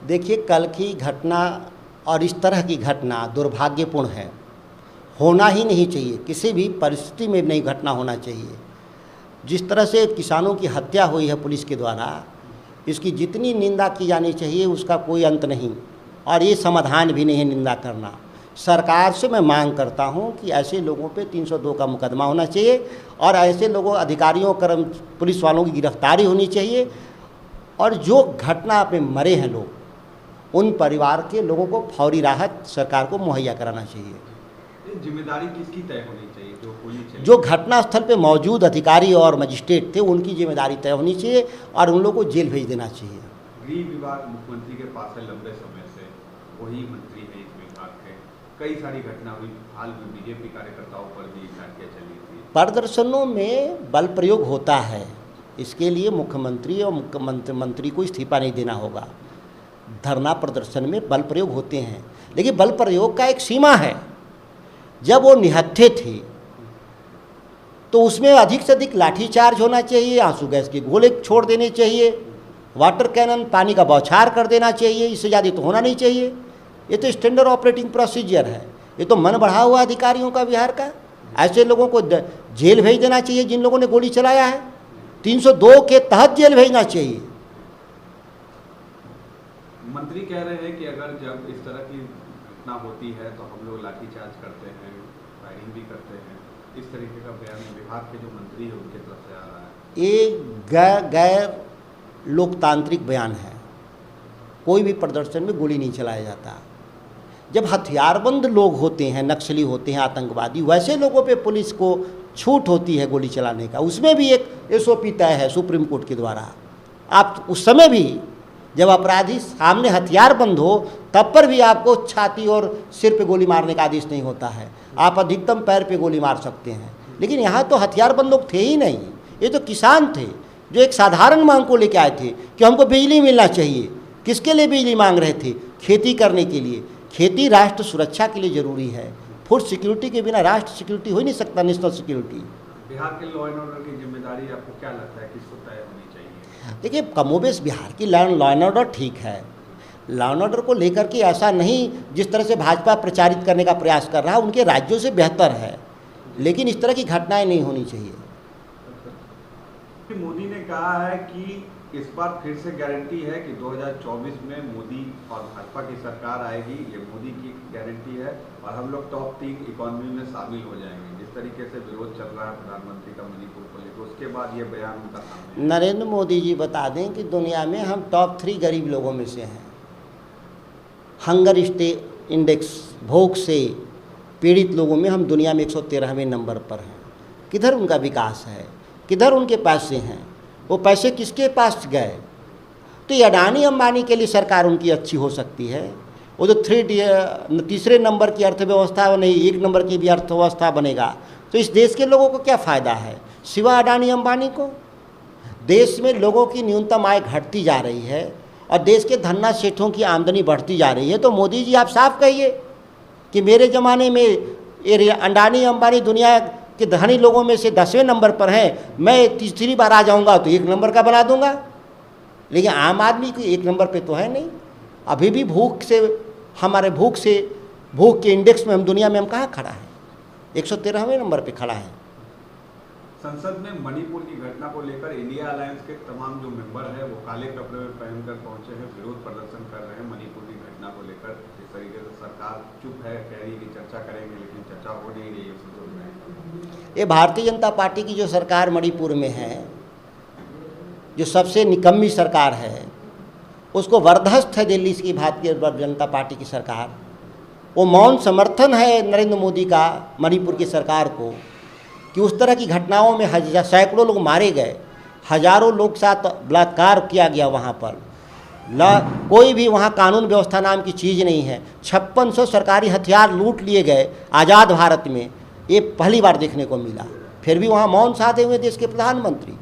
देखिए, कल की घटना और इस तरह की घटना दुर्भाग्यपूर्ण है, होना ही नहीं चाहिए, किसी भी परिस्थिति में नहीं घटना होना चाहिए। जिस तरह से किसानों की हत्या हुई है पुलिस के द्वारा, इसकी जितनी निंदा की जानी चाहिए उसका कोई अंत नहीं, और ये समाधान भी नहीं है निंदा करना। सरकार से मैं मांग करता हूं कि ऐसे लोगों पे 302 का मुकदमा होना चाहिए और ऐसे लोगों, अधिकारियों, पुलिस वालों की गिरफ्तारी होनी चाहिए, और जो घटना पे मरे हैं लोग, उन परिवार के लोगों को फौरी राहत सरकार को मुहैया कराना चाहिए। जिम्मेदारी किसकी तय होनी चाहिए? जो होनी चाहिए, जो घटनास्थल पे मौजूद अधिकारी और मजिस्ट्रेट थे उनकी जिम्मेदारी तय होनी चाहिए और उन लोगों को जेल भेज देना चाहिए। गृह विभाग मुख्यमंत्री के पास है लंबे समय से, वही मंत्री है इस विभाग के। कई सारी घटना हुई, हाल में बीजेपी कार्यकर्ताओं पर भी लाठियां चली थी। प्रदर्शनों में बल प्रयोग होता है, इसके लिए मुख्यमंत्री और मंत्री को इस्तीफा नहीं देना होगा। धरना प्रदर्शन में बल प्रयोग होते हैं, लेकिन बल प्रयोग का एक सीमा है। जब वो निहत्थे थे तो उसमें अधिक से अधिक लाठीचार्ज होना चाहिए, आंसू गैस के गोले छोड़ देने चाहिए, वाटर कैनन, पानी का बौछार कर देना चाहिए, इससे ज़्यादा तो होना नहीं चाहिए। ये तो स्टैंडर्ड ऑपरेटिंग प्रोसीजर है, ये तो मन बढ़ा हुआ अधिकारियों का बिहार का। ऐसे लोगों को जेल भेज देना चाहिए जिन लोगों ने गोली चलाया है, 302 के तहत जेल भेजना चाहिए। मंत्री कह रहे हैं कि अगर जब इस तरह की घटना होती है तो हम लोग लाठीचार्ज करते हैं, फायरिंग भी करते हैं। इस तरीके का बयान विभाग के जो मंत्री है उनकी तरफ से आ रहा है। ये गैर लोकतांत्रिक बयान है। कोई भी प्रदर्शन में गोली नहीं चलाया जाता। जब हथियारबंद लोग होते हैं, नक्सली होते हैं, आतंकवादी, वैसे लोगों पे पुलिस को छूट होती है गोली चलाने का। उसमें भी एक SOP तय है सुप्रीम कोर्ट के द्वारा। आप उस समय भी जब अपराधी सामने हथियारबंद हो तब पर भी आपको छाती और सिर पे गोली मारने का आदेश नहीं होता है। आप अधिकतम पैर पे गोली मार सकते हैं, लेकिन यहाँ तो हथियारबंद लोग थे ही नहीं। ये तो किसान थे जो एक साधारण मांग को लेकर आए थे कि हमको बिजली मिलना चाहिए। किसके लिए बिजली मांग रहे थे? खेती करने के लिए। खेती राष्ट्र सुरक्षा के लिए ज़रूरी है। फूड सिक्योरिटी के बिना राष्ट्र सिक्योरिटी हो ही नहीं सकता, नेशनल सिक्योरिटी। बिहार के लॉ एंड ऑर्डर की जिम्मेदारी आपको क्या लगता है किसको तय होनी चाहिए? देखिए, कमोबेश बिहार की लॉ एंड ऑर्डर ठीक है। लॉ एंड ऑर्डर को लेकर के ऐसा नहीं जिस तरह से भाजपा प्रचारित करने का प्रयास कर रहा है, उनके राज्यों से बेहतर है, लेकिन इस तरह की घटनाएं नहीं होनी चाहिए। मोदी ने कहा है कि इस बार फिर से गारंटी है कि 2024 में मोदी और भाजपा की सरकार आएगी, ये मोदी की गारंटी है, और हम लोग टॉप 3 इकोनॉमी में शामिल हो जाएंगे। जिस तरीके से विरोध चल रहा है प्रधानमंत्री का मणिपुर को लेकर, उसके बाद ये बयान उनका सामने। नरेंद्र मोदी जी बता दें कि दुनिया में हम टॉप 3 गरीब लोगों में से हैं। हंगर इंडेक्स, भूख से पीड़ित लोगों में हम दुनिया में 113वें नंबर पर हैं। किधर उनका विकास है? किधर उनके पैसे हैं? वो पैसे किसके पास गए? तो ये अडानी अंबानी के लिए सरकार उनकी अच्छी हो सकती है। वो तो तीसरे नंबर की अर्थव्यवस्था नहीं, 1 नंबर की भी अर्थव्यवस्था बनेगा तो इस देश के लोगों को क्या फ़ायदा है सिवा अडानी अंबानी को? देश में लोगों की न्यूनतम आय घटती जा रही है और देश के धन्ना सेठों की आमदनी बढ़ती जा रही है। तो मोदी जी, आप साफ कहिए कि मेरे ज़माने में ये अडानी अंबानी दुनिया के धनी लोगों में से 10वें नंबर पर हैं, मैं तीसरी बार आ जाऊंगा तो 1 नंबर का बना दूंगा। लेकिन आम आदमी को 1 नंबर पे तो है नहीं। अभी भी भूख के इंडेक्स में हम दुनिया में हम कहाँ खड़ा है? 113वें नंबर पे खड़ा है। संसद में मणिपुर की घटना को लेकर इंडिया अलायंस के तमाम जो मेंबर हैं वो काले कपड़े में पहनकर पहुंचे हैं, विरोध प्रदर्शन कर रहे हैं मणिपुर की घटना को लेकर। इस तरीके से सरकार चुप है, कह रही है कि चर्चा करेंगे, लेकिन चर्चा हो नहीं रही है संसद में। ये भारतीय जनता पार्टी की जो सरकार मणिपुर में है, जो सबसे निकम्मी सरकार है, उसको बर्दाश्त है दिल्ली की भारतीय जनता पार्टी की सरकार। वो मौन समर्थन है नरेंद्र मोदी का मणिपुर की सरकार को कि उस तरह की घटनाओं में सैकड़ों लोग मारे गए, हजारों लोग साथ बलात्कार किया गया। वहाँ पर कोई भी वहाँ कानून व्यवस्था नाम की चीज़ नहीं है। 5600 सरकारी हथियार लूट लिए गए आज़ाद भारत में, ये पहली बार देखने को मिला। फिर भी वहाँ मौन साधे हुए देश के प्रधानमंत्री।